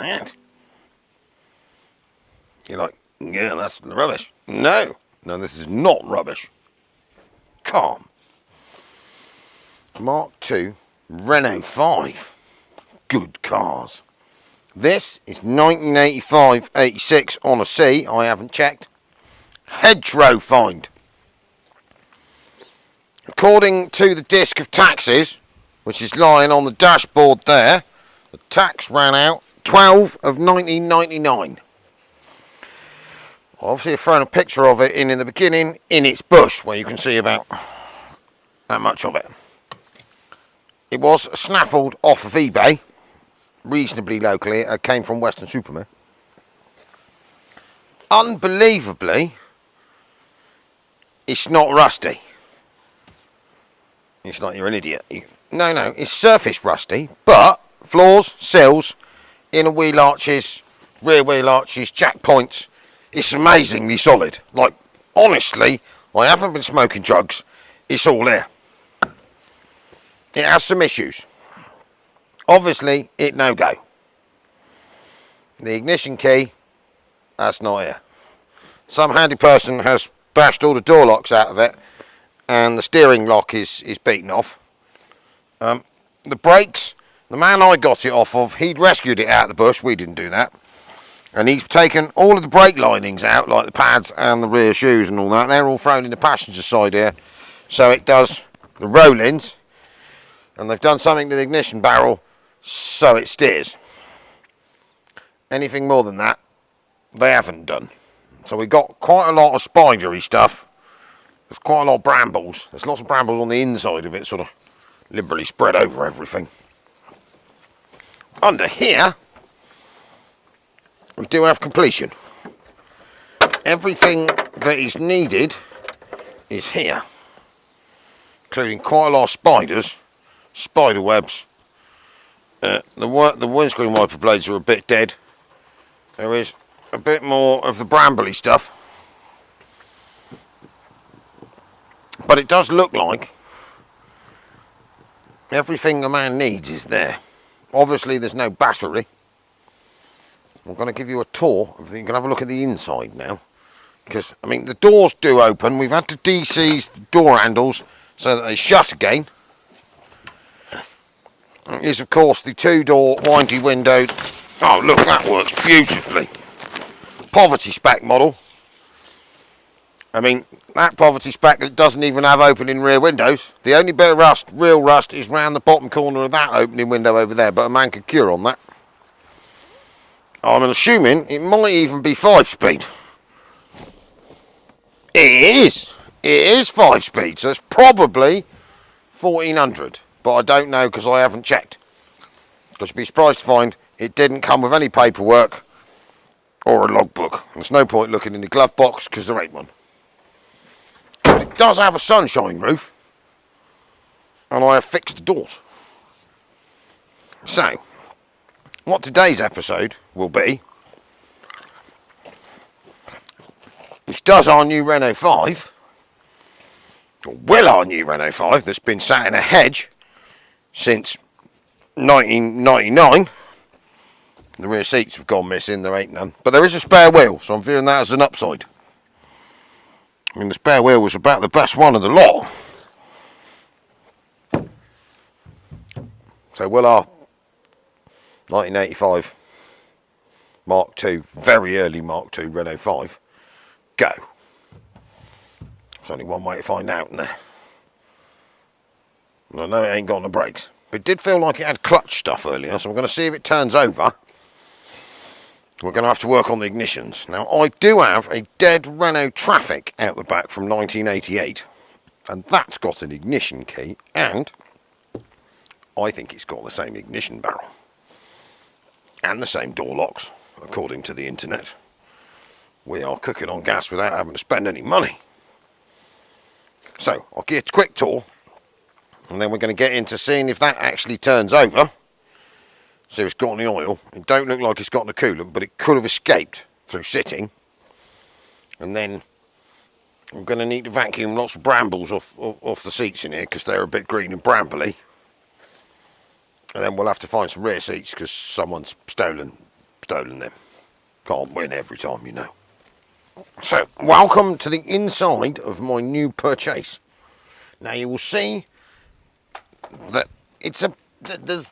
that. You're like, yeah, that's rubbish. No, this is not rubbish. Calm. Mark II Renault 5. Good cars. This is 1985-86 on a C. I haven't checked. Hedgerow find. According to the disc of taxes, which is lying on the dashboard there, the tax ran out 12 of 1999. Obviously I've thrown a picture of it in the beginning in its bush, where you can see about that much of it. It was snaffled off of eBay, reasonably locally. It came from Western Supermare. Unbelievably, it's not rusty. It's like you're an idiot. No, it's surface rusty, but floors, sills, inner wheel arches, rear wheel arches, jack points, it's amazingly solid. Like, honestly, I haven't been smoking drugs. It's all there. It has some issues. Obviously, it no go. The ignition key, that's not here. Some handy person has bashed all the door locks out of it, and the steering lock is beaten off. The brakes, the man I got it off of, he'd rescued it out of the bush. We didn't do that. And he's taken all of the brake linings out, like the pads and the rear shoes and all that. They're all thrown in the passenger side here, so it does the roll-ins. And they've done something to the ignition barrel so it steers. Anything more than that, they haven't done. So we've got quite a lot of spidery stuff. There's quite a lot of brambles. There's lots of brambles on the inside of it, sort of liberally spread over everything. Under here, we do have completion. Everything that is needed is here, including quite a lot of spiders, spider webs. The windscreen wiper blades are a bit dead. There is a bit more of the brambly stuff, but it does look like everything a man needs is there. Obviously there's no battery. I'm going to give you a tour. You can have a look at the inside now, because I mean the doors do open. We've had to de-seize the door handles so that they shut again. Is of course the two-door windy windowed. Oh look, that works beautifully. Poverty spec model. I mean that poverty spec that doesn't even have opening rear windows. The only bit of rust, real rust, is round the bottom corner of that opening window over there, but a man could cure on that. I'm assuming it might even be 5-speed. It is 5-speed, so it's probably 1400, but I don't know because I haven't checked. Because you'd be surprised to find it didn't come with any paperwork or a logbook. There's no point looking in the glove box because there ain't one. But it does have a sunshine roof, and I have fixed the doors. So, what today's episode will be, which does our new Renault 5, or will our new Renault 5, that's been sat in a hedge since 1999. The rear seats have gone missing, there ain't none. But there is a spare wheel, so I'm viewing that as an upside. I mean, the spare wheel was about the best one of the lot. So will our 1985 Mark II, very early Mark II Renault 5, go? There's only one way to find out in there. I know it ain't got on the brakes, but it did feel like it had clutch stuff earlier, so I'm going to see if it turns over. We're going to have to work on the ignitions. Now, I do have a dead Renault Traffic out the back from 1988, and that's got an ignition key, and I think it's got the same ignition barrel and the same door locks, according to the internet. We are cooking on gas without having to spend any money. So, I'll give it a quick tour, and then we're going to get into seeing if that actually turns over. So it's got any oil. It don't look like it's got the coolant, but it could have escaped through sitting. And then I'm going to need to vacuum lots of brambles off the seats in here, because they're a bit green and brambly. And then we'll have to find some rear seats because someone's stolen stolen them. Can't win every time, you know. So, welcome to the inside of my new purchase. Now you will see that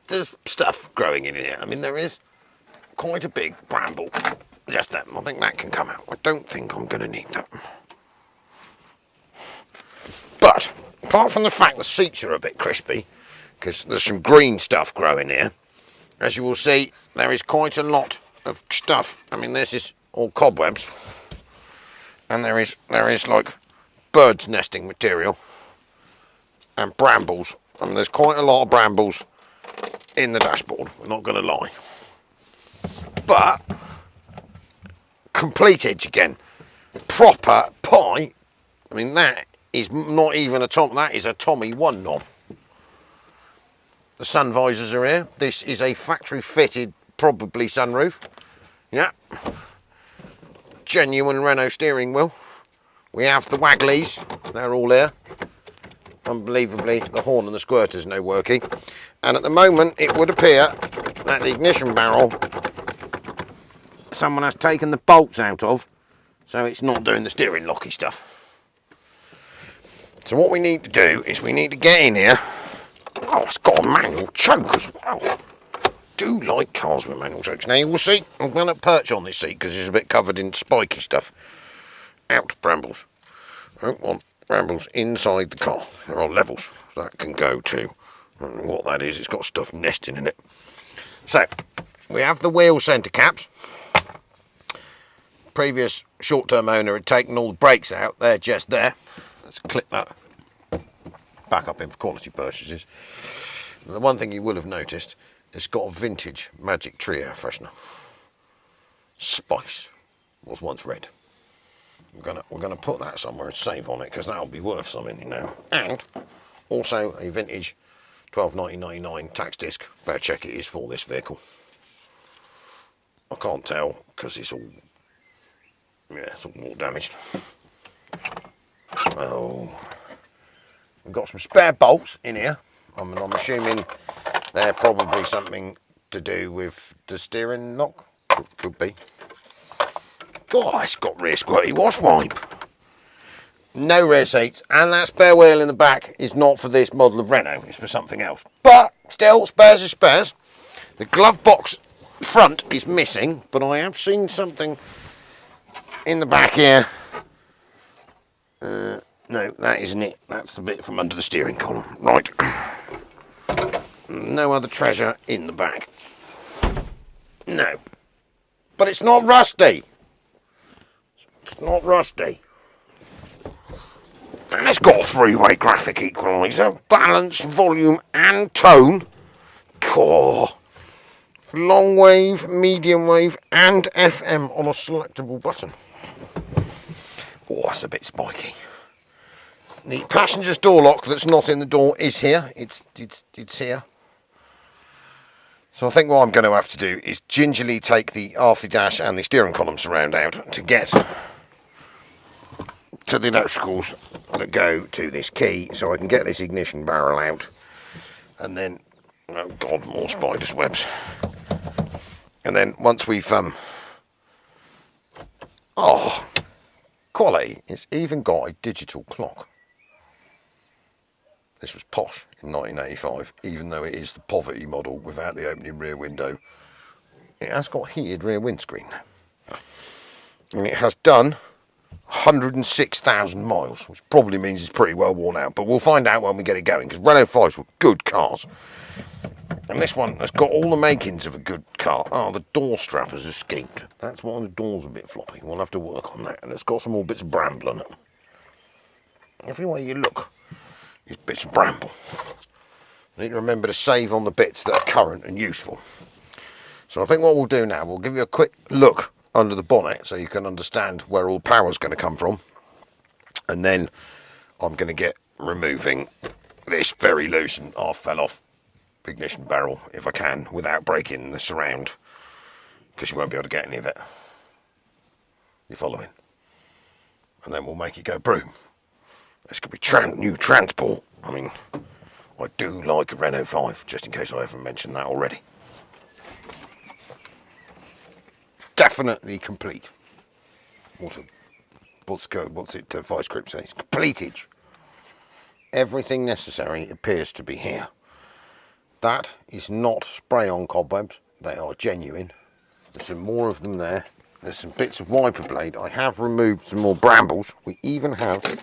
there's stuff growing in here. I mean, there is quite a big bramble. Just that. I think that can come out. I don't think I'm going to need that. But apart from the fact the seats are a bit crispy, because there's some green stuff growing here, as you will see, there is quite a lot of stuff. I mean, this is all cobwebs, and there is like birds nesting material and brambles. I mean, there's quite a lot of brambles in the dashboard, we're not going to lie. But complete edge again, proper pie. I mean, that is not even a Tom, that is a Tommy 1 knob. The sun visors are here. This is a factory fitted, probably sunroof. Yeah. Genuine Renault steering wheel. We have the wagglies, they're all here. Unbelievably, the horn and the squirters no working. And at the moment, it would appear that the ignition barrel, someone has taken the bolts out of, so it's not doing the steering locky stuff. So what we need to do is we need to get in here. Oh, it's got a manual choke as well. I do like cars with manual chokes. Now you will see, I'm going to perch on this seat because it's a bit covered in spiky stuff. Out brambles. I don't want brambles inside the car. There are levels that can go to. I don't know what that is. It's got stuff nesting in it. So, we have the wheel centre caps. Previous short-term owner had taken all the brakes out. They're just there. Let's clip that back up in for quality purchases. The one thing you will have noticed, it's got a vintage Magic Tree air freshener. Spice was once red. We're gonna put that somewhere and save on it because that'll be worth something, you know. And also a vintage 12/1999 tax disc. Better check it is for this vehicle. I can't tell because it's all damaged. Oh, we've got some spare bolts in here. I'm assuming they're probably something to do with the steering lock. Could be. God, it's got rear squirty wash wipe. No rear seats, and that spare wheel in the back is not for this model of Renault. It's for something else. But still, spares are spares. The glove box front is missing, but I have seen something in the back here. No, that isn't it. That's the bit from under the steering column. Right. No other treasure in the back. No. But it's not rusty. It's not rusty. And it's got a three-way graphic equaliser. Balance, volume and tone. Core. Long wave, medium wave and FM on a selectable button. Oh, that's a bit spiky. The passenger's door lock that's not in the door is here. It's here. So I think what I'm going to have to do is gingerly take the aft dash and the steering column surround out to get to the electricals that go to this key, so I can get this ignition barrel out. And then, oh God, more spiders' webs. And then once we've quality, it's even got a digital clock. This was posh in 1985, even though it is the poverty model without the opening rear window. It has got heated rear windscreen. And it has done 106,000 miles, which probably means it's pretty well worn out. But we'll find out when we get it going, because Renault 5s were good cars. And this one has got all the makings of a good car. Oh, the door strap has escaped. That's why the door's a bit floppy. We'll have to work on that. And it's got some more bits of bramble on it. Everywhere you look is bits of bramble. You need to remember to save on the bits that are current and useful. So I think what we'll do now, we'll give you a quick look under the bonnet so you can understand where all the power's going to come from. And then I'm going to get removing this very loose and half fell off ignition barrel if I can without breaking the surround, because you won't be able to get any of it. You following? And then we'll make it go boom. This could be new transport. I mean, I do like a Renault 5, just in case I haven't mentioned that already. definitely complete. What's it vice grip says? Completed. Everything necessary appears to be here. That is not spray-on cobwebs. They are genuine. There's some more of them there. There's some bits of wiper blade. I have removed some more brambles. We even have the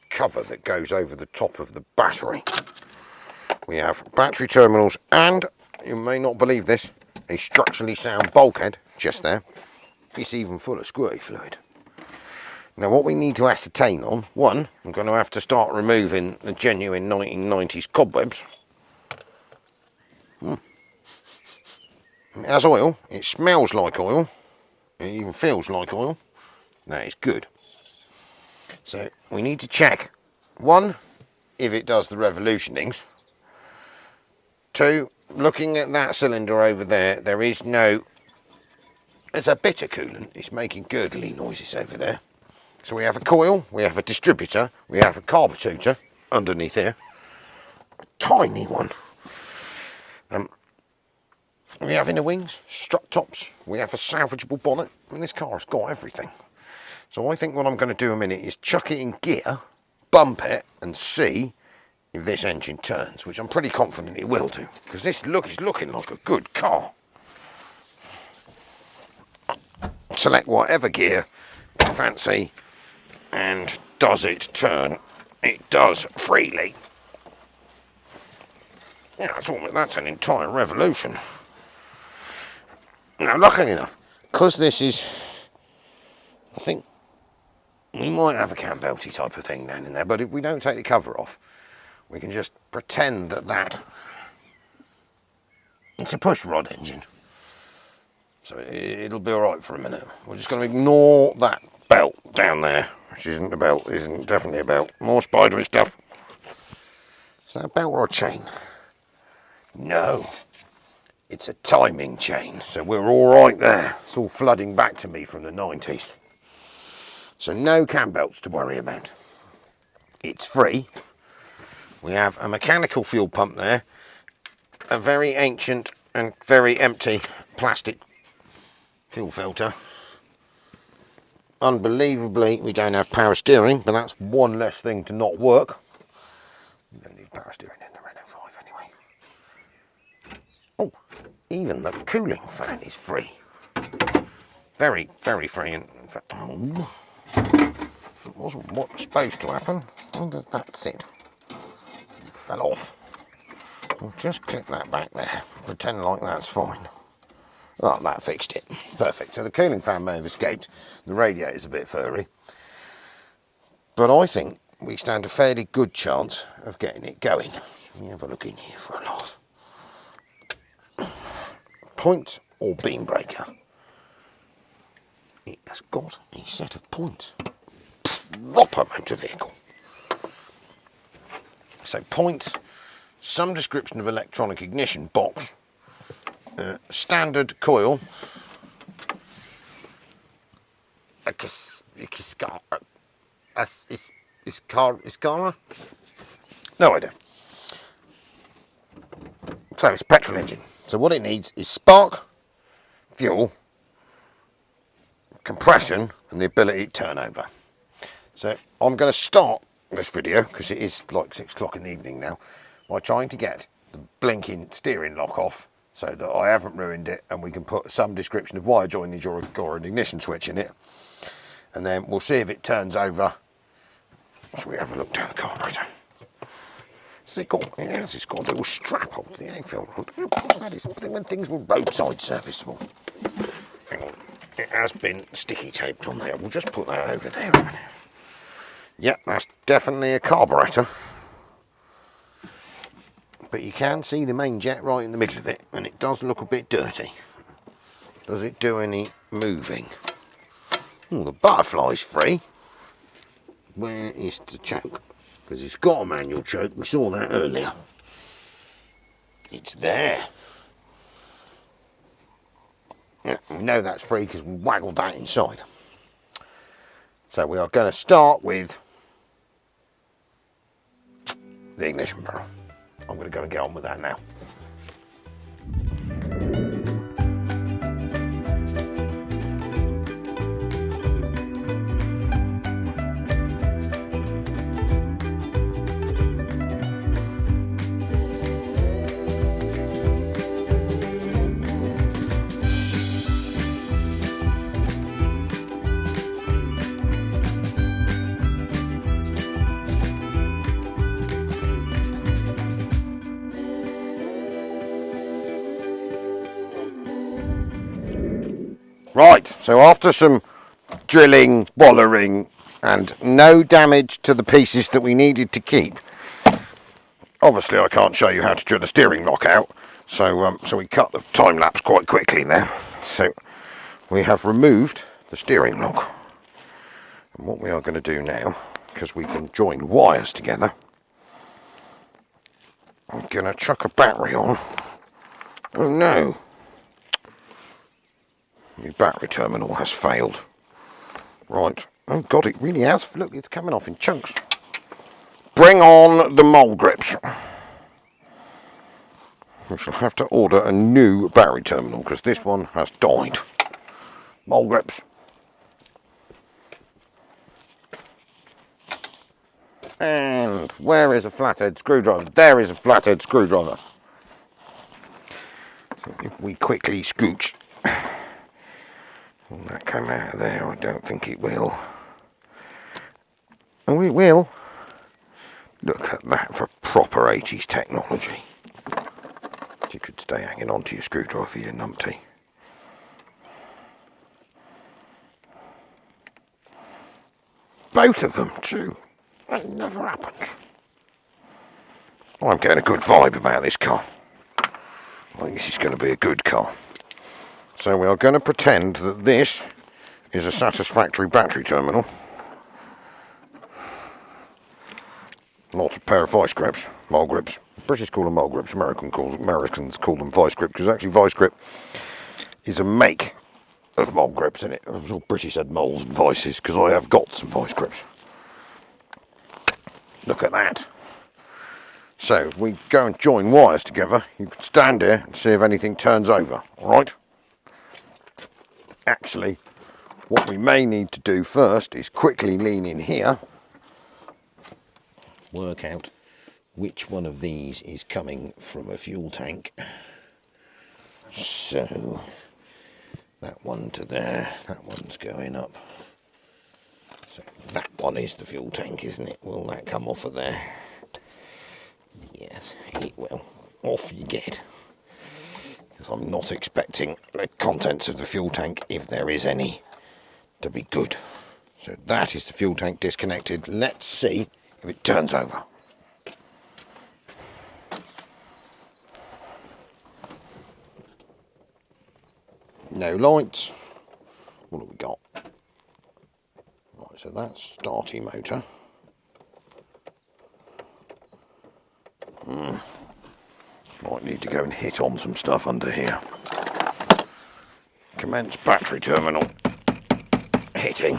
cover that goes over the top of the battery. We have battery terminals and, you may not believe this, a structurally sound bulkhead just there. It's even full of squirty fluid. Now what we need to ascertain on, one, I'm going to have to start removing the genuine 1990s cobwebs. It has oil, it smells like oil, it even feels like oil. That is good. So we need to check, one, if it does the revolutionings. Two, looking at that cylinder over there, there's a bit of coolant. It's making gurgly noises over there. So we have a coil, we have a distributor, we have a carburetor underneath here. A tiny one. We have inner wings, strut tops, we have a salvageable bonnet, and this car has got everything. So I think what I'm going to do in a minute is chuck it in gear, bump it, and see if this engine turns, which I'm pretty confident it will do, because this is looking like a good car. Select whatever gear you fancy, and does it turn? It does freely. Yeah, that's an entire revolution. Now, luckily enough, because this is, I think, we might have a cam belty type of thing down in there, but if we don't take the cover off, we can just pretend that it's a push rod engine. So it'll be alright for a minute. We're just going to ignore that belt down there, which isn't a belt, isn't definitely a belt. More spidery stuff. Is that a belt or a chain? No. It's a timing chain, so we're alright there. It's all flooding back to me from the 90s. So no cam belts to worry about. It's free. We have a mechanical fuel pump there, a very ancient and very empty plastic fuel filter. Unbelievably, we don't have power steering, but that's one less thing to not work. We don't need power steering in the Renault 5 anyway. Oh, even the cooling fan is free. Very, very free. In fact, it wasn't what was supposed to happen. Where does that sit? It fell off. We'll just click that back there. Pretend like that's fine. Oh, that fixed it. Perfect. So the cooling fan may have escaped. The radiator's a bit furry. But I think we stand a fairly good chance of getting it going. Let me have a look in here for a laugh. Point or beam breaker? It has got a set of points. Proper motor vehicle. So point, some description of electronic ignition box, standard coil, Iskara? No idea. So it's a petrol engine. So what it needs is spark, fuel, compression, and the ability to turn over. So I'm going to start this video, because it is like 6 o'clock in the evening now, by trying to get the blinking steering lock off so that I haven't ruined it, and we can put some description of why I joined or an ignition switch in it, and then we'll see if it turns over. Shall we have a look down the carburetor? Yes, it's got a little strap on the egg film. How posh that is. When things were roadside serviceable. Hang on, it has been sticky taped on there. We'll just put that over there. Yep, that's definitely a carburetor. But you can see the main jet right in the middle of it, and it does look a bit dirty. Does it do any moving? Oh, the butterfly's free. Where is the choke? Because it's got a manual choke, we saw that earlier. It's there. Yeah, we know that's free because we waggled that inside. So we are going to start with the ignition barrel. I'm going to go and get on with that now. Right, so after some drilling, bollering, and no damage to the pieces that we needed to keep, obviously I can't show you how to drill the steering lock out, so we cut the time lapse quite quickly there. So we have removed the steering lock, and what we are going to do now, because we can join wires together, I'm going to chuck a battery on. Oh no, the battery terminal has failed. Right, oh god, it really has. Look, it's coming off in chunks. Bring on the mole grips. We shall have to order a new battery terminal because this one has died. Mole grips. And where is a flathead screwdriver? There is a flathead screwdriver. So if we quickly scooch, will that come out of there? I don't think it will. Oh, it will. Look at that for proper 80s technology. You could stay hanging on to your screwdriver, you numpty. Both of them too. That never happens. I'm getting a good vibe about this car. I think this is going to be a good car. So we are going to pretend that this is a satisfactory battery terminal. Not a pair of vice grips, mole grips. British call them mole grips, Americans call them vice grip, because actually vice grip is a make of mole grips, isn't it? I was all British said moles and vices, because I have got some vice grips. Look at that. So if we go and join wires together, you can stand here and see if anything turns over, alright? Actually, what we may need to do first is quickly lean in here, work out which one of these is coming from a fuel tank. So that one to there, that one's going up. So that one is the fuel tank, isn't it? Will that come off of there? Yes, it will. Off you get. Because I'm not expecting the contents of the fuel tank, if there is any, to be good. So that is the fuel tank disconnected. Let's see if it turns over. No lights. What have we got? Right, so that's starty motor. Might need to go and hit on some stuff under here. Commence battery terminal. Hitting.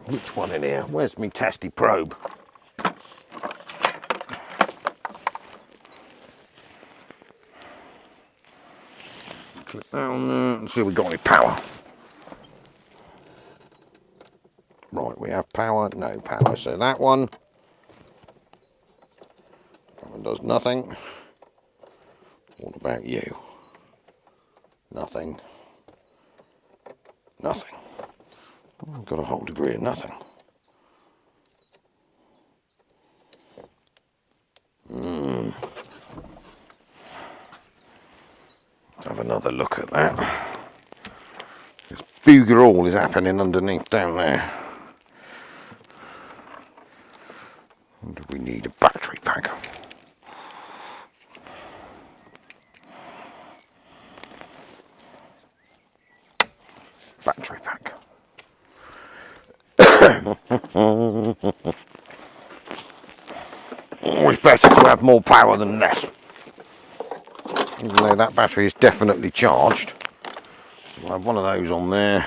Which one in here? Where's me testy probe? Click that on there and see if we've got any power. Right, we have power, no power. So that one does nothing. What about you? Nothing. Nothing. Oh, I've got a whole degree of nothing. Let's have another look at that. This booger all is happening underneath down there. Do we need a battery pack? Battery pack. Always better to have more power than less. Even though that battery is definitely charged. So we'll have one of those on there.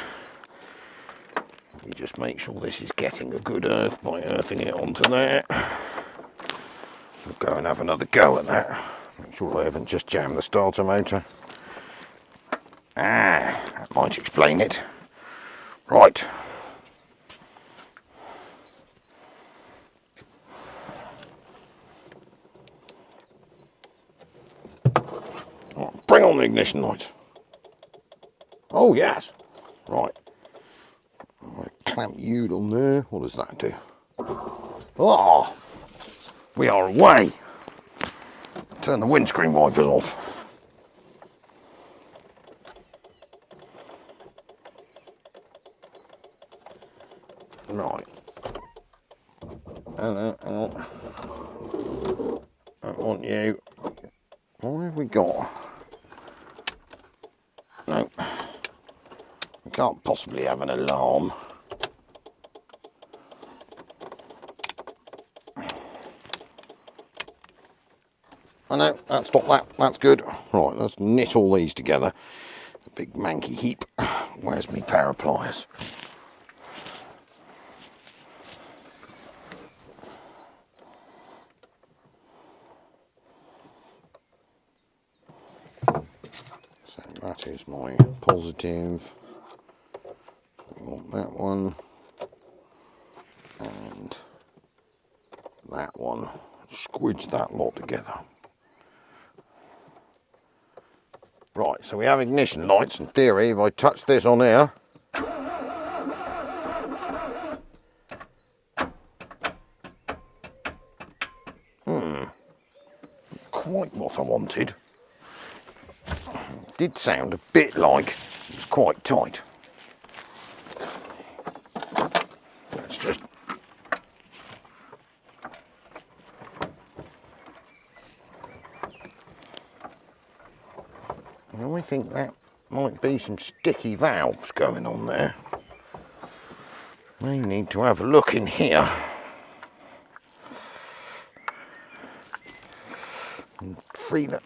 We just make sure this is getting a good earth by earthing it onto there. We'll go and have another go at that. Make sure I haven't just jammed the starter motor. That might explain it. Right. Bring on the ignition light. Oh yes. Right. I clamp you on there. What does that do? Oh! we are away. Turn the windscreen wipers off. Right. And I want you. What have we got? No. We can't possibly have an alarm. I know, that's stop that, that's good. Right, let's knit all these together. A big manky heap. Where's me pair of pliers? So that is my positive. We want that one. And that one. Squidge that lot together. Right, so we have ignition lights. In theory, if I touch this on here, quite what I wanted. It did sound a bit like it was quite tight. Let's just I think that might be some sticky valves going on there. We need to have a look in here. And free that.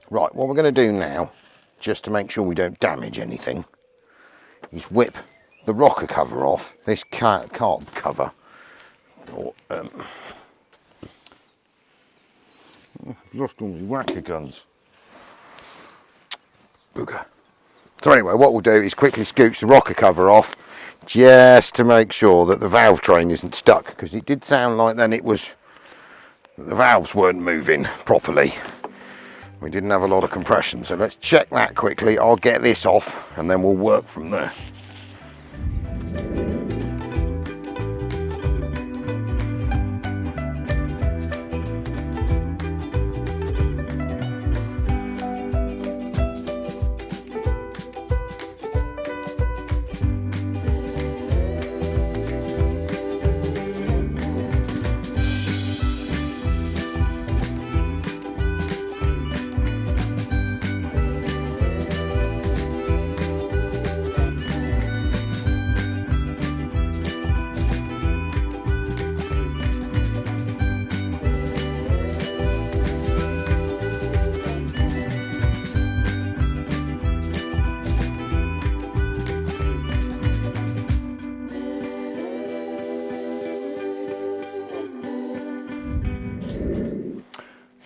Right, what we're going to do now, just to make sure we don't damage anything, is whip the rocker cover off, this carb cover, or I've lost all my whacker guns. Booger. So anyway, what we'll do is quickly scooch the rocker cover off, just to make sure that the valve train isn't stuck, because it did sound like then it was, the valves weren't moving properly. We didn't have a lot of compression, so let's check that quickly. I'll get this off and then we'll work from there.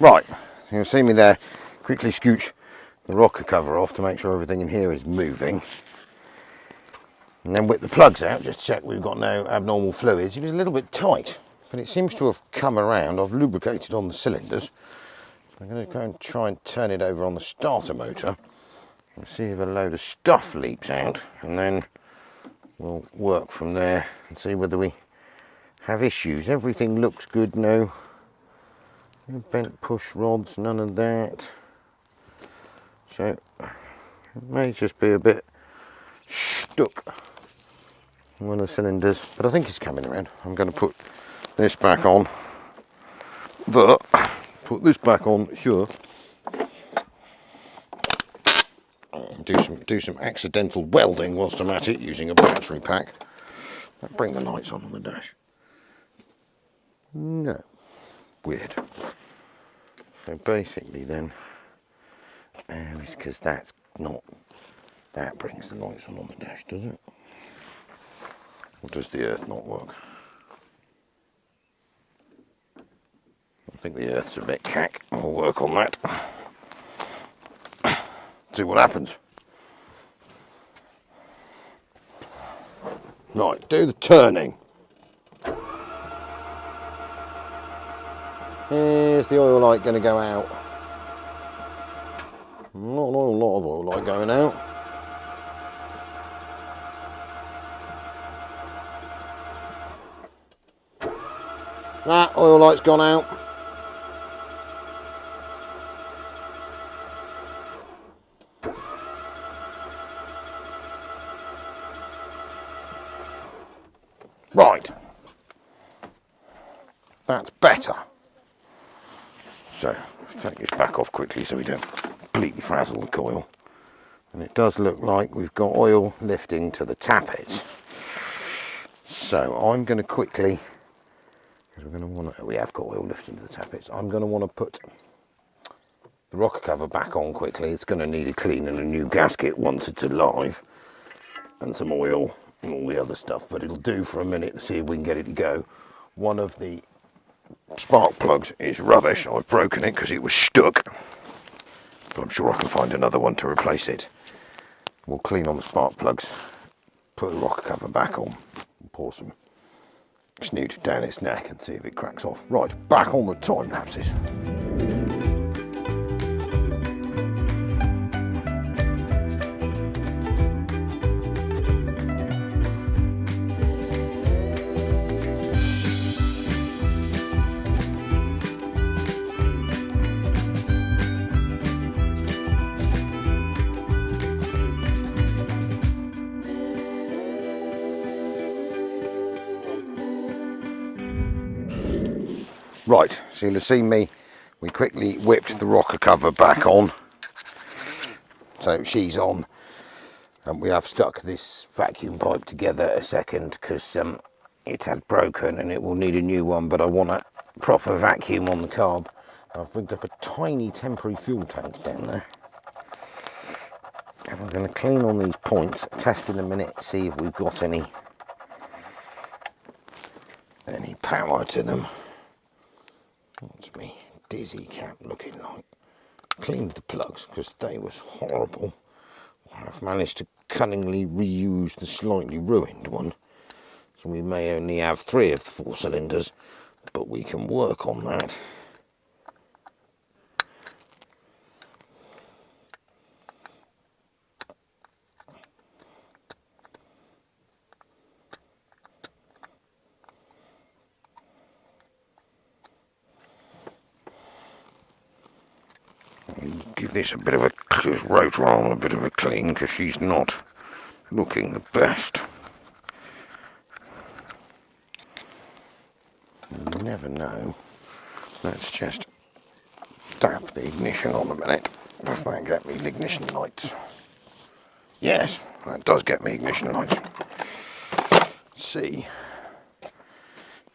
Right, so you'll see me there quickly scooch the rocker cover off to make sure everything in here is moving. And then whip the plugs out, just to check we've got no abnormal fluids. It was a little bit tight, but it seems to have come around. I've lubricated on the cylinders. So I'm going to go and try and turn it over on the starter motor and see if a load of stuff leaks out, and then we'll work from there and see whether we have issues. Everything looks good now. No bent push rods, none of that. So it may just be a bit stuck in one of the cylinders, but I think it's coming around. I'm going to put this back on, but put this back on here. Do some accidental welding whilst I'm at it using a battery pack. Bring the lights on the dash. No. Weird. So basically then, it's because that's not, that brings the lights on the dash, does it? Or does the earth not work? I think the earth's a bit cack. I'll work on that. See what happens. Right, do the turning. Is the oil light going to go out? Not a lot of oil light going out. That oil light's gone out. Right. That's better. So let's take this back off quickly so we don't completely frazzle the coil. And it does look like we've got oil lifting to the tappet. So I'm going to quickly, because we're going to want to, we have got oil lifting to the tappets. I'm going to want to put the rocker cover back on quickly. It's going to need a clean and a new gasket once it's alive, and some oil and all the other stuff, but it'll do for a minute to see if we can get it to go. One of the spark plugs is rubbish. I've broken it because it was stuck, but I'm sure I can find another one to replace it. We'll clean on the spark plugs, put the rocker cover back on, and pour some snoot down its neck and see if it cracks off. Right, back on the time lapses. Right, so you'll have seen me, we quickly whipped the rocker cover back on, so she's on, and we have stuck this vacuum pipe together a second because it has broken and it will need a new one, but I want a proper vacuum on the carb. I've rigged up a tiny temporary fuel tank down there, and I'm going to clean on these points, test in a minute, see if we've got any power to them. What's me dizzy cap looking like? Cleaned the plugs because they was horrible. I've managed to cunningly reuse the slightly ruined one, so we may only have 3 of the 4 cylinders, but we can work on that. Give this a bit of a rotor arm, a bit of a clean, because she's not looking the best. You never know. Let's just tap the ignition on a minute. Does that get me the ignition lights? Yes, that does get me ignition lights. See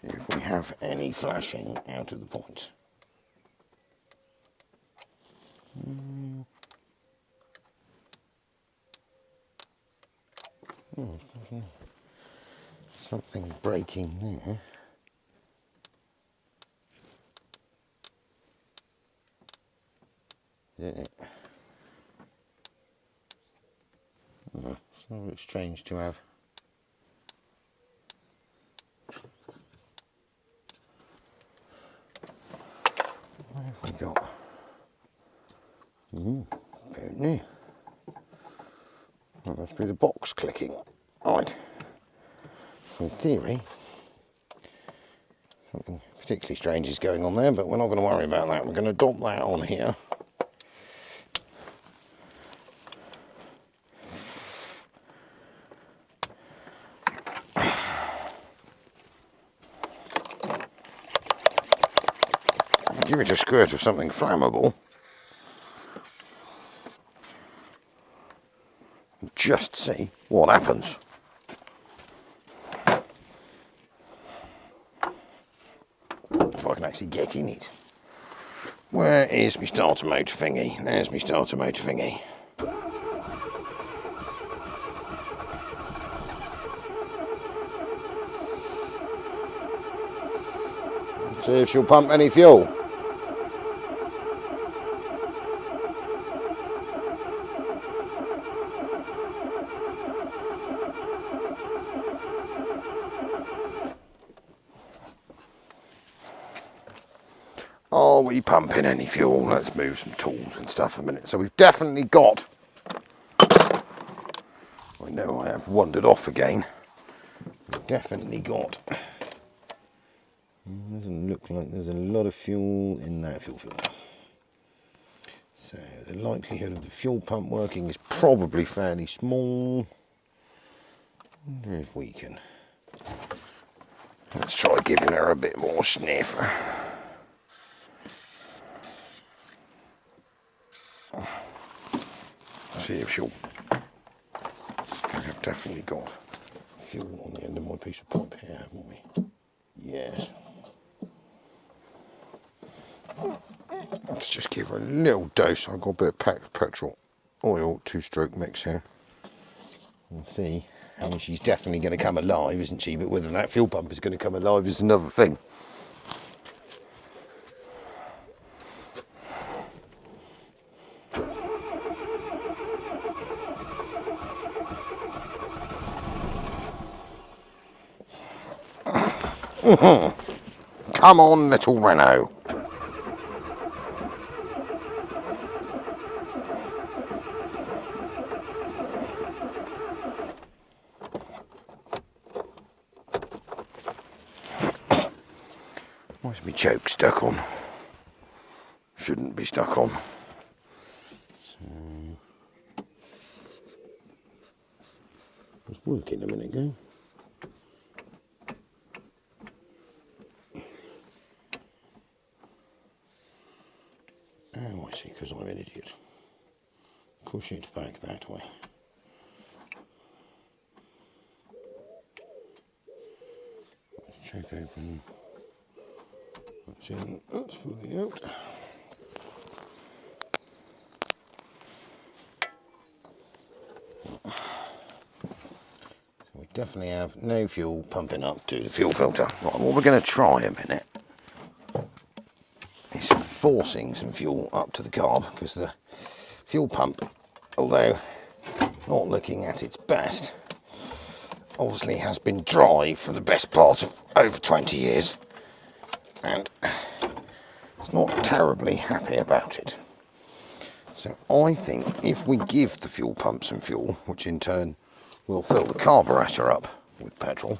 if we have any flashing out of the points. Oh, something breaking there. Yeah. Oh, it's a bit strange to have. What have we got? Don't know. That must be the box clicking. Right. In theory, something particularly strange is going on there, but we're not going to worry about that. We're going to drop that on here. Give it a squirt of something flammable. Just see what happens. If I can actually get in it. Where is my starter motor thingy? There's my starter motor thingy. See if she'll pump any fuel. Are we pumping any fuel? Let's move some tools and stuff a minute. So we've definitely got, I know I have wandered off again, we've definitely got Doesn't look like there's a lot of fuel in that fuel filter. So the likelihood of the fuel pump working is probably fairly small. I wonder if we can. Let's try giving her a bit more sniff. See if she'll. I've definitely got fuel on the end of my piece of pipe here, haven't we? Yes. Let's just give her a little dose. I've got a bit of petrol oil 2-stroke mix here. And see. I mean, she's definitely going to come alive, isn't she? But whether that fuel pump is going to come alive is another thing. Come on, little Renault. Why's my choke stuck on? Shouldn't be stuck on. So, it was working a minute ago. Oh, I see, because I'm an idiot. Push it back that way. Let's check open. That's in, that's fully out. So we definitely have no fuel pumping up to the fuel filter. Right, what we're going to try a minute is forcing some fuel up to the carb, because the fuel pump, although not looking at its best, obviously has been dry for the best part of over 20 years and it's not terribly happy about it. So I think if we give the fuel pump some fuel, which in turn will fill the carburetor up with petrol,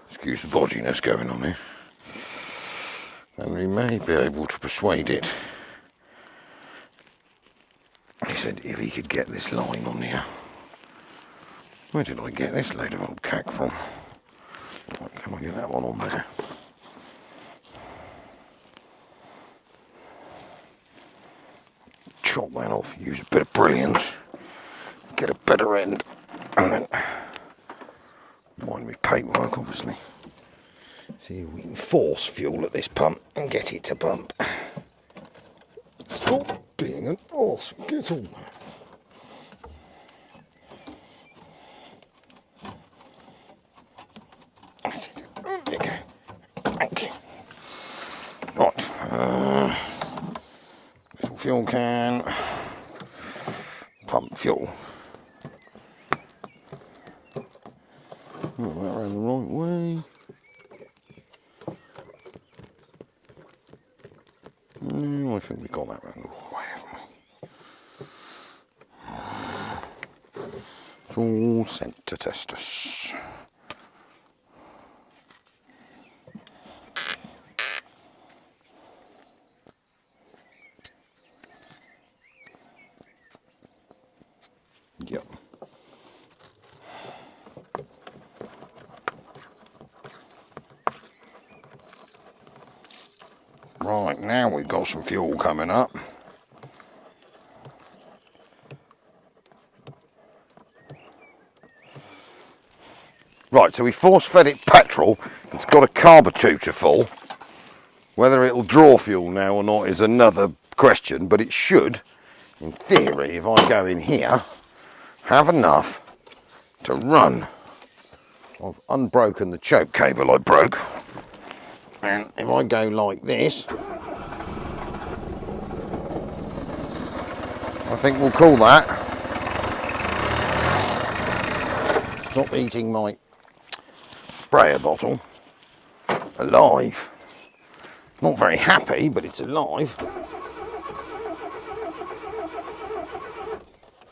excuse the bodginess going on here, then we may be able to persuade it. He said if he could get this line on here. Where did I get this load of old cack from? Right, can I get that one on there? Chop that off, use a bit of brilliance, get a better end, and then mind me paintwork obviously. See if we can force fuel at this pump and get it to pump. Stop being an arse, get on there. There you go. Thank you. Right. Little fuel can. Pump fuel. Not that around the right way. No, I think we got that round the wrong way, haven't we? It's all sent to test us. Yep. Right, now we've got some fuel coming up. Right, so we force-fed it petrol. It's got a carburetor full. Whether it'll draw fuel now or not is another question, but it should, in theory, if I go in here, have enough to run. I've unbroken the choke cable I broke, and if I go like this, I think we'll call that. Stop eating my sprayer bottle. Alive. Not very happy, but it's alive.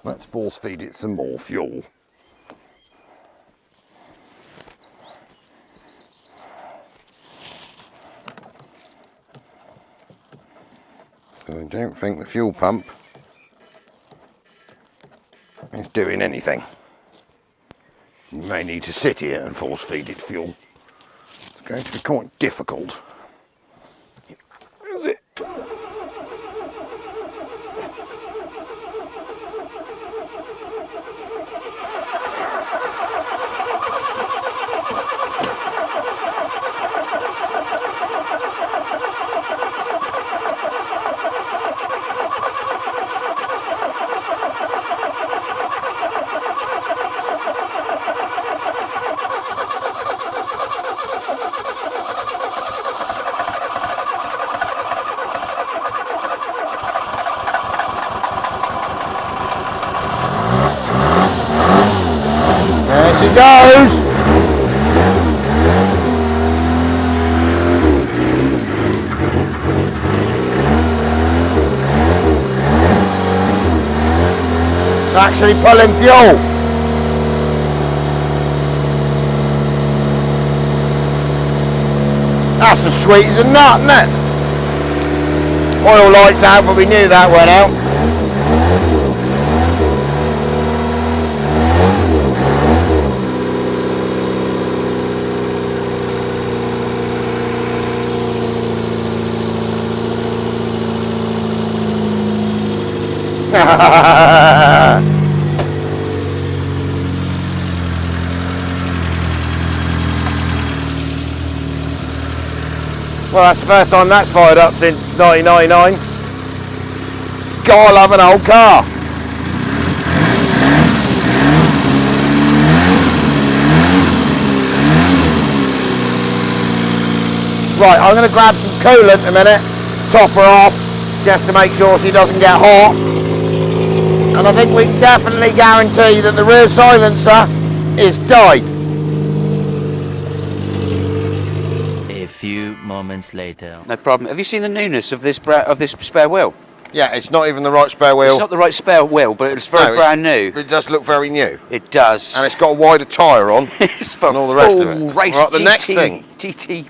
Let's force feed it some more fuel. don't think the fuel pump is doing anything. You may need to sit here and force feed it fuel. It's going to be quite difficult. Is it? There she goes! It's actually pulling fuel. That's as sweet as a nut, isn't it? Oil lights out, but we knew that went out. Well, that's the first time that's fired up since 1999. God, I love an old car. Right, I'm going to grab some coolant in a minute, top her off, just to make sure she doesn't get hot. And I think we can definitely guarantee that the rear silencer is died. A few moments later. No problem. Have you seen the newness of this spare wheel? Yeah, it's not even the right spare wheel. It's not the right spare wheel, but it's very brand new. It does look very new. It does. And it's got a wider tyre on. It's for and all the rest of it. Race Right, the GT, next thing. GT,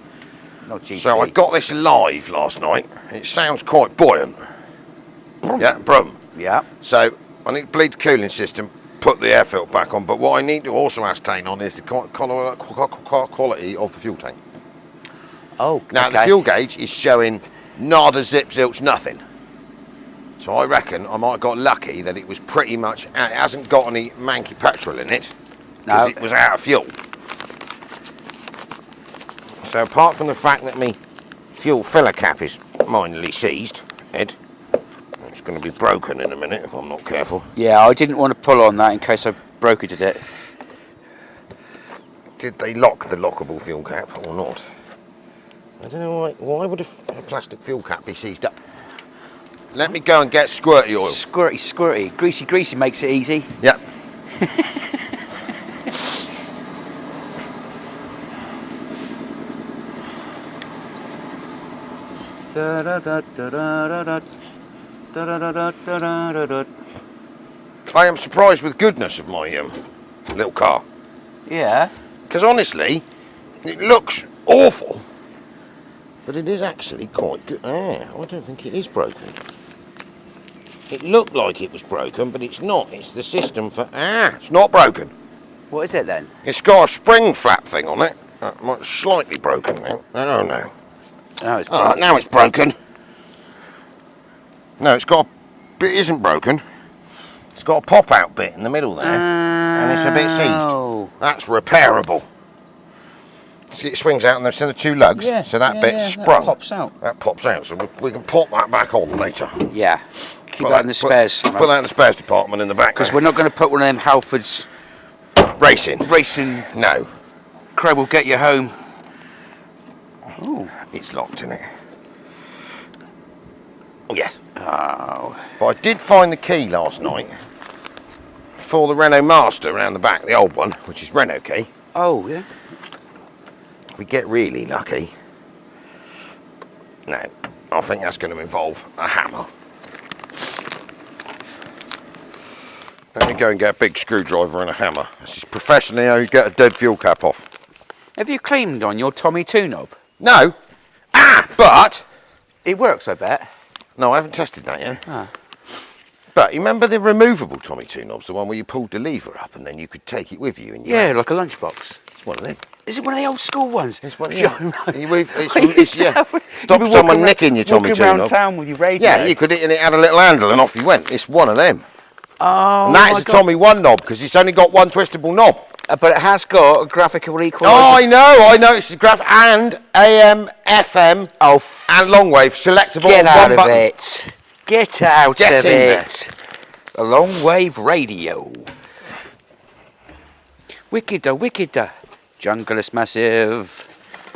not GT. So I got this live last night. It sounds quite buoyant. Yeah, brum. Yeah. So I need to bleed the cooling system, put the air filter back on, but what I need to also ascertain on is the quality of the fuel tank. Oh, Now okay. the fuel gauge is showing nada, zip, zilch, nothing. So I reckon I might have got lucky that it was pretty much, it hasn't got any manky petrol in it, because No. it was out of fuel. So apart from the fact that my fuel filler cap is minorly seized, Ed, it's going to be broken in a minute if I'm not careful. Yeah, I didn't want to pull on that in case I brokered it. Did they lock the lockable fuel cap or not? I don't know why would a plastic fuel cap be seized up? Let me go and get squirty oil. Squirty, squirty. Greasy, greasy makes it easy. Yep. I am surprised with goodness of my little car. Yeah. Because honestly, it looks awful, but it is actually quite good. I don't think it is broken. It looked like it was broken, but it's not. It's the system for... it's not broken. What is it then? It's got a spring flap thing on it. Slightly broken now. I don't know. Oh, it's Now it's broken. No, it's got it isn't broken. It's got a pop-out bit in the middle there, and it's a bit seized. That's repairable. See, it swings out and there's the two lugs, Yeah, so that bit's that sprung. pops out. That pops out, so we can pop that back on later. Yeah. Keep that in the spares. Put that in the spares department in the back. Because we're not going to put one of them Halfords racing. No. Crowd will get you home. Ooh, it's locked in it. Oh, yes. Oh. But I did find the key last night for the Renault Master around the back, the old one, which is Renault key. Oh, yeah. If we get really lucky, no, I think that's going to involve a hammer. Let me go and get a big screwdriver and a hammer. This is professionally how you get a dead fuel cap off. Have you cleaned on your Tommy 2 knob? No, but It works, I bet. No, I haven't tested that yet. Ah. But you remember the removable Tommy Two Knobs, the one where you pulled the lever up and then you could take it with you? In your Yeah, hand? like a lunchbox. It's one of them. Is it one of the old school ones? It's one. Yeah. Yeah. Yeah. Stop someone nicking your Tommy Two around Knob. town with your radio. Yeah, you could, and it had a little handle, and off you went. It's one of them. Oh, And that my is a God. Tommy One knob because it's only got one twistable knob. But it has got a graphical equaliser. Oh, I know. It's a graph and AM, FM, Oh, and long wave selectable. get on out one of button. it. Get out Get of in there. it. A long wave radio. Wickeder. Jungle is massive.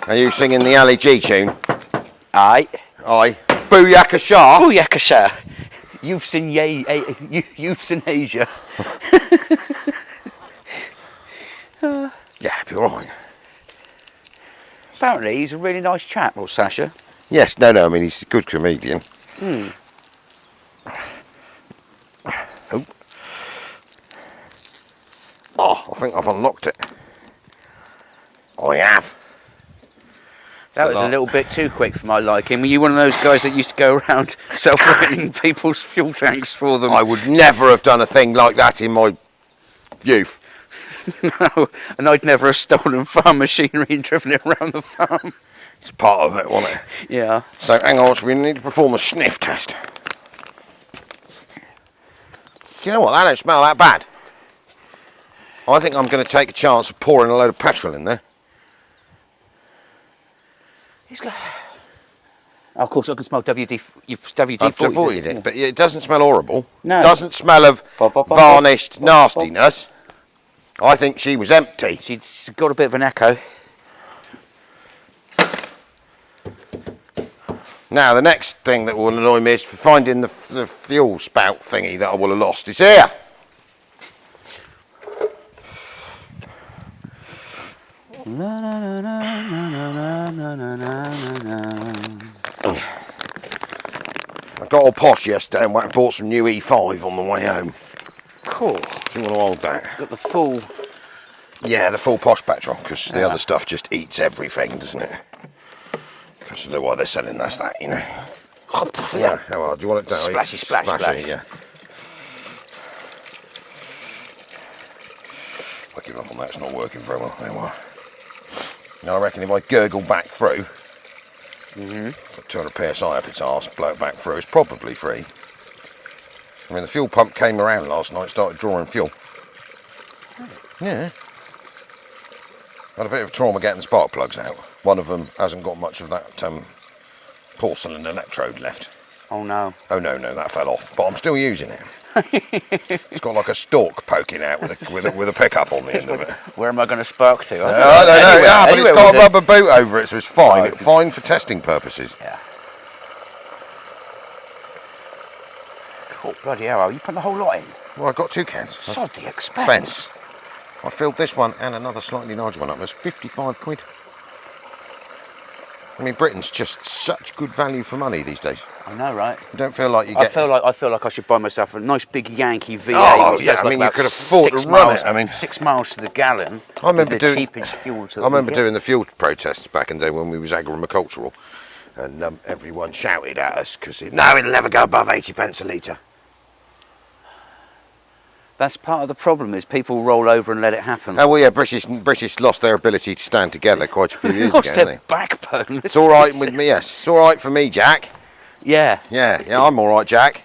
Are you singing the Ali G tune? Aye. Aye. Booyaka Shah. Booyakasha. Youths in Asia. Yeah, be alright. Apparently, he's a really nice chap, or Sasha. Yes, no, I mean, he's a good comedian. Oh, I think I've unlocked it. I have. That was a little bit too quick for my liking. Were you one of those guys that used to go around self-running people's fuel tanks for them? I would never have done a thing like that in my youth. No, and I'd never have stolen farm machinery and driven it around the farm. It's part of it, wasn't it? Yeah. So hang on, so we need to perform a sniff test. Do you know what? That don't smell that bad. I think I'm going to take a chance of pouring a load of petrol in there. He's got... Oh, of course, I can smell WD. You've WD-40. I've avoided it, but it doesn't smell horrible. No. Doesn't smell of Bop, bop, bop, varnished bop, bop, bop. nastiness. I think she was empty. She's got a bit of an echo. Now, the next thing that will annoy me is for finding the fuel spout thingy that I will have lost. It's here. I got all posh yesterday and went and bought some new E5 on the way home. Cool. Do you want to hold that? Got the full. Yeah, the full posh petrol, because the other stuff just eats everything, doesn't it? Because I know why they're selling that, you know. Yeah, how well, do you want it down? Splashy, splash, splash. Yeah. I give up on that, it's not working very well. There we are. Now I reckon if I gurgle back through, put 200 psi up its arse, blow it back through, it's probably free. I mean, the fuel pump came around last night, started drawing fuel. Yeah. Had a bit of trauma getting the spark plugs out. One of them hasn't got much of that porcelain electrode left. Oh no. Oh no, that fell off. But I'm still using it. It's got like a stalk poking out with a pickup on the end of it. Where am I going to spark to? I don't know. Yeah, but it's got a rubber boot over it, so it's fine. Oh, It's fine for testing purposes. Yeah. Cool, bloody hell, you put the whole lot in? Well, I got 2 cans. Sod the expense. I filled this one and another slightly larger one up. It was 55 quid. I mean, Britain's just such good value for money these days. I know, right? You don't feel like you I get... feel like I should buy myself a nice big Yankee V8. Oh, which yeah, does I like mean, you about could afford to 6 run miles, it, I mean. 6 miles to the gallon. I remember with the doing- cheapest fuel to I remember doing the fuel protests back in the day when we was agricultural, and everyone shouted at us because no, it'll never go above 80 pence a litre. That's part of the problem, is people roll over and let it happen. Oh well, yeah, British lost their ability to stand together quite a few years Lost ago, their didn't they? backbone. It's all right with me, yes. It's all right for me, Jack. Yeah. Yeah, I'm all right, Jack.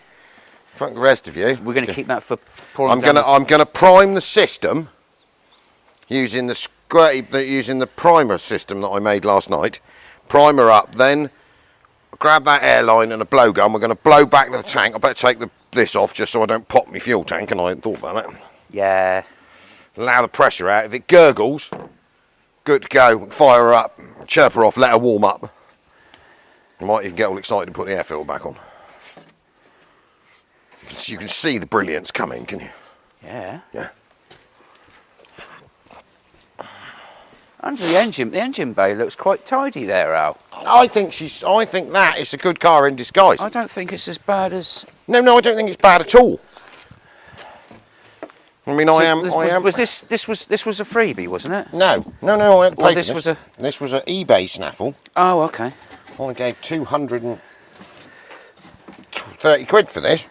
Fuck the rest of you. We're going to keep that for pouring I'm gonna prime the system using the primer system that I made last night. Primer up, then grab that airline and a blowgun. We're going to blow back the tank. I better take this off just so I don't pop my fuel tank. And I hadn't thought about that. Yeah. Allow the pressure out. If it gurgles, good to go. Fire her up, chirp her off, let her warm up. You might even get all excited and put the air filter back on. So you can see the brilliance coming, can you? Yeah. Yeah. Under the engine bay looks quite tidy there, Al. I think that is a good car in disguise. I don't think it's as bad as... No, I don't think it's bad at all. I mean, I am. This was a freebie, wasn't it? No, I had to pay Well, for this this. was a- This was an eBay snaffle. Oh, okay. I gave 200 30 quid for this.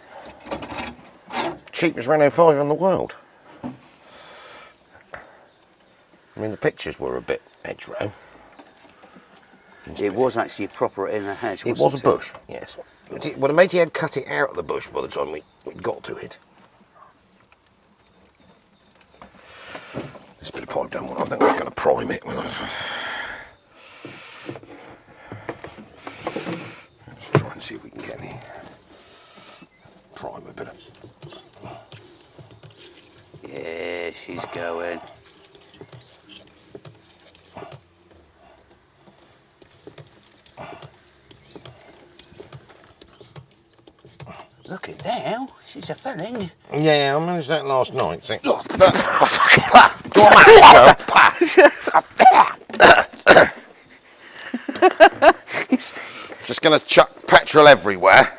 Cheapest Renault 5 in the world. I mean, the pictures were a bit hedgerow. It was actually proper in a hedge. It was a bush, yes. Well, the matey had cut it out of the bush by the time we got to it. This bit of pipe done well. I think I was going to prime it. Let's try and see if we can get any prime a bit of. Yeah, she's going. Look at that, she's a filling. Yeah, I managed that last night. See? Look. Do I manage, Just going to chuck petrol everywhere.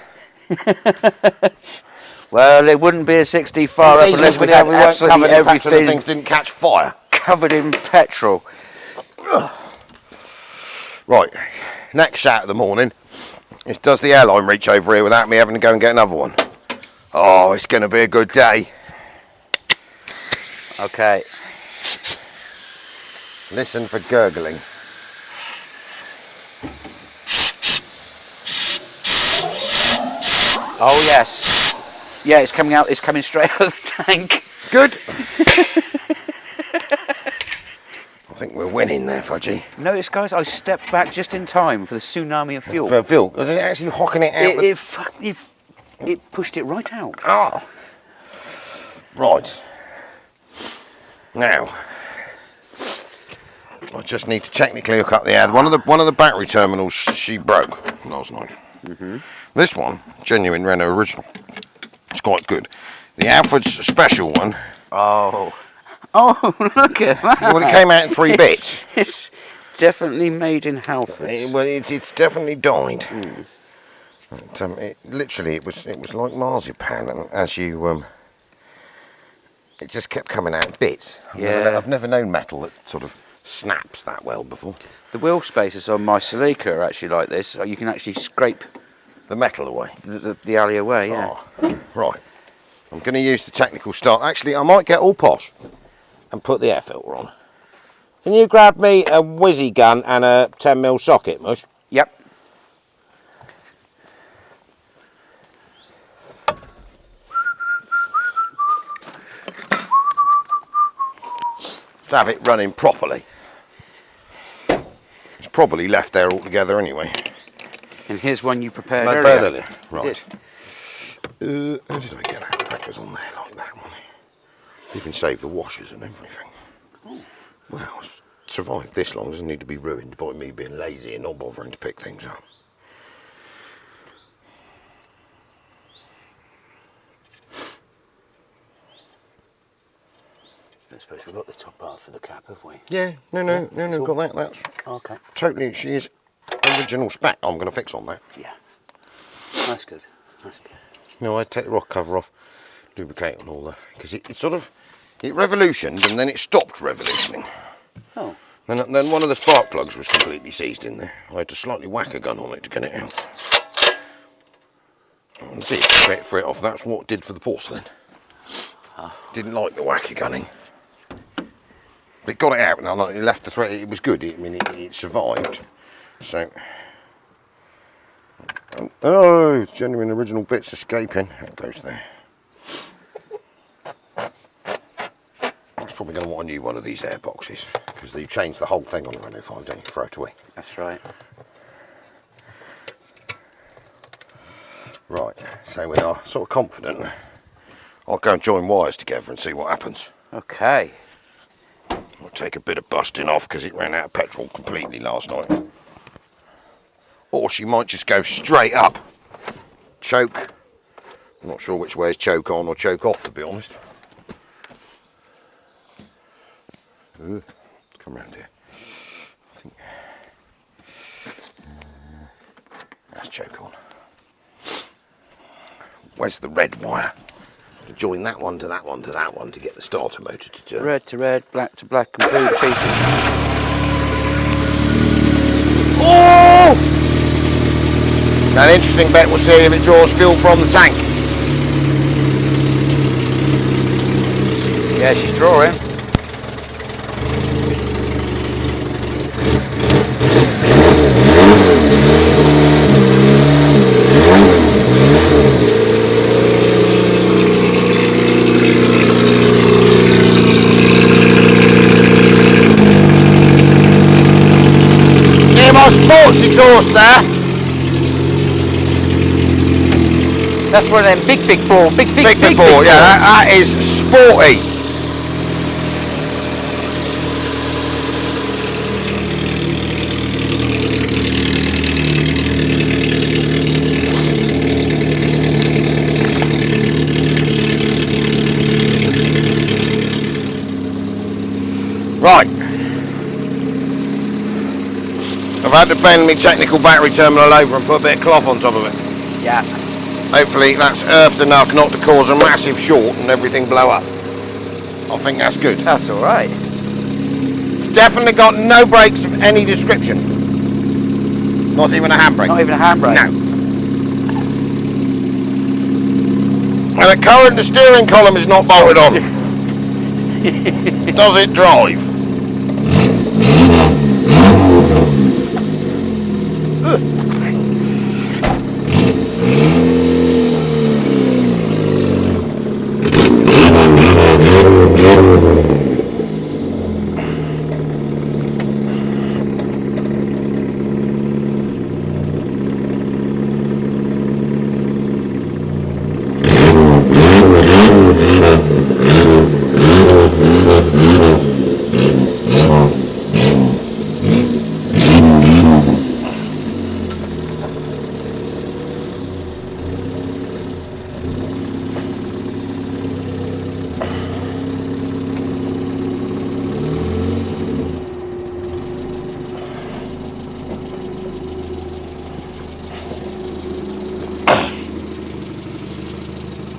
Well, it wouldn't be a 65 up unless we had absolutely everything things didn't catch fire. covered in petrol. Right, next shout of the morning is, does the airline reach over here without me having to go and get another one? Oh, it's going to be a good day. Okay. Listen for gurgling. Oh yes. Yeah, it's coming out. It's coming straight out of the tank. Good. I think we're winning there, Fudgy. Notice, guys, I stepped back just in time for the tsunami of fuel. For fuel. Was it actually hocking it out? It pushed it right out. Oh. Right. Now, I just need to technically hook up the ad. One of the battery terminals she broke last night. This one, genuine Renault original. It's quite good. The Alfred's special one. Oh, look at that. Well, it came out in 3 bits. It's definitely made in Halfords. Well, it's definitely died. Literally, it was like marzipan, and as you it just kept coming out in bits. I've never known metal that sort of snaps that well before. The wheel spaces on my Celica are actually like this. So you can actually scrape the metal away. The alley away. Yeah. Oh, right. I'm going to use the technical start. Actually, I might get all posh and put the air filter on. Can you grab me a whizzy gun and a 10mm socket, Mush? Yep. To have it running properly. It's probably left there altogether anyway. And here's one you prepared earlier. Right. Did. How did I get that? That goes on there like that one. You can save the washers and everything. Oh. Well, survived this long doesn't need to be ruined by me being lazy and not bothering to pick things up. I suppose we've got the top half of the cap, have we? Yeah, no, got that. That's okay. Totally, she is original spec. I'm going to fix on that. Yeah. That's good. That's good. No, I'd take the rock cover off, lubricate on all that, because it revolutioned and then it stopped revolutioning. Oh. And then one of the spark plugs was completely seized in there. I had to slightly whack a gun on it to get it out. I did for it off. That's what it did for the porcelain. Didn't like the wacky gunning. But it got it out now. It left the thread. It was good. It survived. So, oh, it's genuine original bits escaping. That goes there. It's probably going to want a new one of these air boxes because you change the whole thing on the Renault 5, don't you? Throw it away. That's right. Right. So we are sort of confident. I'll go and join wires together and see what happens. Okay. I'll take a bit of busting off because it ran out of petrol completely last night. Or she might just go straight up. Choke. I'm not sure which way is choke on or choke off, to be honest. Ooh, come round here. I think that's choke on. Where's the red wire? To join that one to that one to that one to get the starter motor to turn. Red to red, black to black, and blue to pieces. Oh! Now the interesting bit, we'll see if it draws fuel from the tank. Yeah, she's drawing. Hear my sports exhaust there. That's one of them big bore. Big bore, yeah, that is sporty. Right. I've had to bend my technical battery terminal over and put a bit of cloth on top of it. Yeah. Hopefully that's earthed enough not to cause a massive short and everything blow up. I think that's good. That's all right. It's definitely got no brakes of any description. Not even a handbrake. Not even a handbrake. No. And at current, the steering column is not bolted on. Does it drive?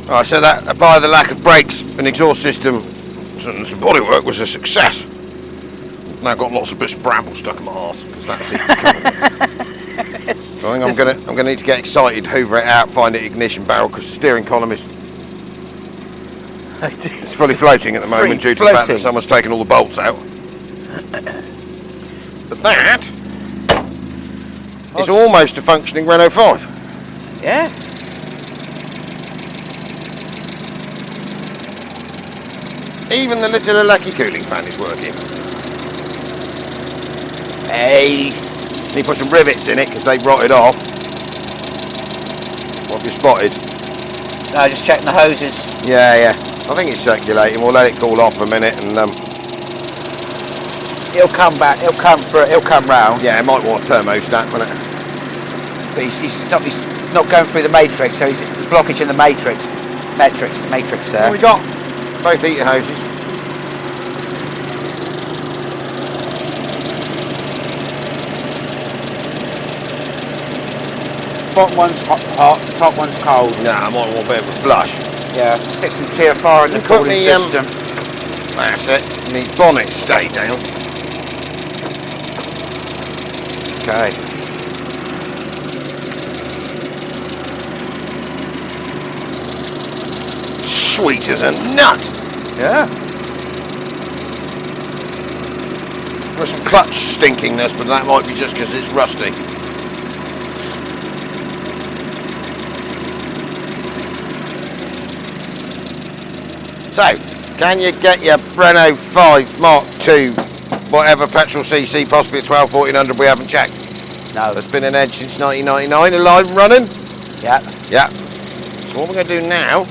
Right, so that, by the lack of brakes and exhaust system, and some bodywork was a success. I've now got lots of bits of brambles stuck in my arse because that's it. So I think I'm gonna need to get excited, hoover it out, find the ignition barrel because the steering column is it's fully floating at the moment due to the fact that someone's taken all the bolts out. But that is almost a functioning Renault 5. Yeah. Even the little lucky cooling fan is working. Hey. Need to put some rivets in it because they rotted off. What have you spotted? No, just checking the hoses. Yeah. I think it's circulating. We'll let it cool off a minute and He'll come back. He'll come round. yeah, it might want a thermostat, won't it? But he's not going through the matrix, so he's blockage in the matrix. Matrix there. What we got? Both heater hoses. Bottom one's hot, the top one's cold. Nah, I might want a bit of a flush. Yeah, stick some TFR in the cooling system. That's it. The bonnet stay down. Okay. Sweet as a nut. Yeah. There's some clutch stinkiness, but that might be just because it's rusty. So, can you get your Renault 5 Mark II, whatever petrol CC, possibly at 12, 1400 we haven't checked? No. It's been an edge since 1999, alive and running? Yeah. Yeah. So what we're going to do now,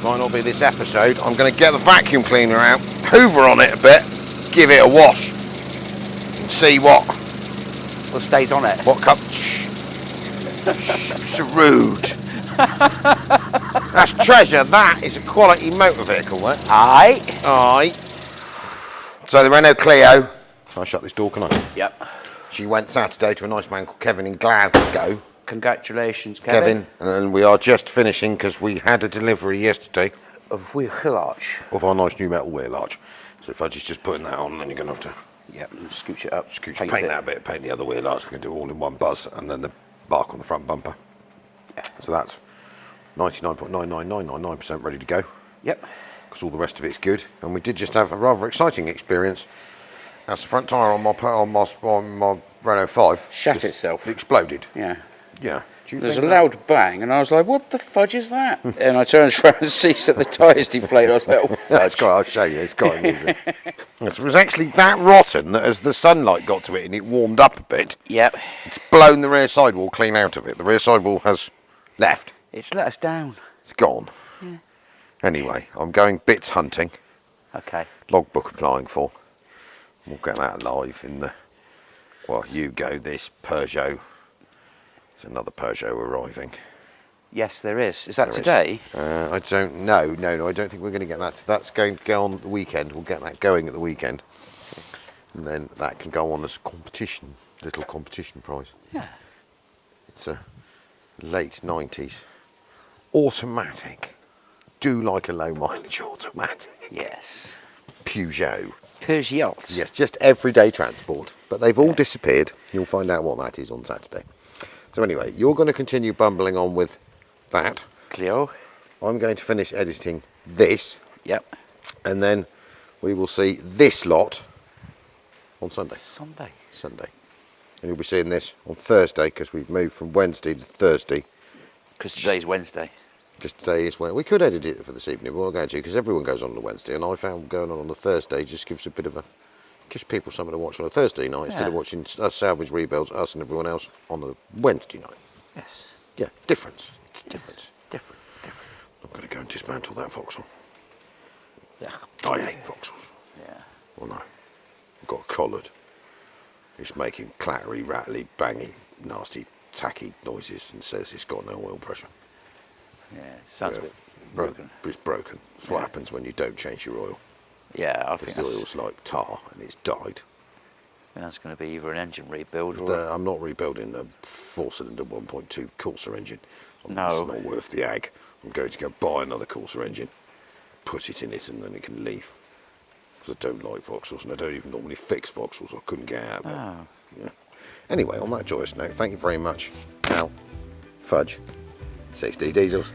might not be this episode, I'm going to get the vacuum cleaner out, hoover on it a bit, give it a wash, and see what stays on it. What comes? Shh. Shh, rude. That's treasure. That is a quality motor vehicle, that. Aye. So the Renault Clio. Can I shut this door, can I? Yep. She went Saturday to a nice man called Kevin in Glasgow. Congratulations, Kevin. And we are just finishing because we had a delivery yesterday. Of wheel arch. Of our nice new metal wheel arch. So if Fudge is just putting that on, then you're going to have to scooch it up. paint that bit, paint the other wheel arch. We're going to do it all in one buzz, and then the bark on the front bumper. So that's 99.99999% ready to go. Yep. Because all the rest of it's good. And we did just have a rather exciting experience. As the front tyre on my Renault 5 Shut just itself. exploded. Yeah. Yeah. Do you There's a think loud bang, and I was like, "What the fudge is that?" And I turned around and see that the tyres deflated. I was like, "Oh, That's fudge!" quite, I'll show you. It's quite amusing. Yes, it was actually that rotten that as the sunlight got to it and it warmed up a bit, Yep. it's blown the rear sidewall clean out of it. The rear sidewall has left. It's let us down. It's gone. Anyway, I'm going bits hunting. Okay. Logbook applying for. We'll get that live in the. Well, you go. This Peugeot. There's another Peugeot arriving. Yes, there is. Is that There is. today? I don't know. No, I don't think we're going to get that. That's going to go on the weekend. We'll get that going at the weekend. And then that can go on as a competition, little competition prize. Yeah. It's a late 90s automatic. Do like a low mileage automatic. Yes. Peugeot. Peugeots. Yes, just everyday transport. But they've all disappeared. You'll find out what that is on Saturday. So anyway, you're going to continue bumbling on with that. Cleo. I'm going to finish editing this. Yep. And then we will see this lot on Sunday. Sunday. And you'll be seeing this on Thursday because we've moved from Wednesday to Thursday. Because today's Wednesday. Just today is when we could edit it for this evening, but we're going to because everyone goes on the Wednesday, and I found going on the Thursday just gives a bit of a gives people something to watch on a Thursday night instead of watching us salvage rebuilds, us and everyone else on the Wednesday night. Yes. Yeah, difference. It's difference. Different. I'm going to go and dismantle that Vauxhall. Yeah. I hate Vauxhalls. Yeah. Well, no, I've got collared. It's making clattery, rattly, bangy, nasty, tacky noises, and says it's got no oil pressure. Yeah. It sounds a bit broken. It's broken. That's what happens when you don't change your oil. Yeah, I think Because the oil's like tar and it's died. that's going to be either an engine rebuild or. I'm not rebuilding a 4-cylinder 1.2 Corsa engine. No. It's not worth the ag. I'm going to go buy another Corsa engine, put it in it, and then it can leave. Because I don't like Vauxhalls, and I don't even normally fix Vauxhalls. I couldn't get out of it. Oh. Yeah. Anyway, on that joyous note, thank you very much, Al, Fudge, 6D Diesels.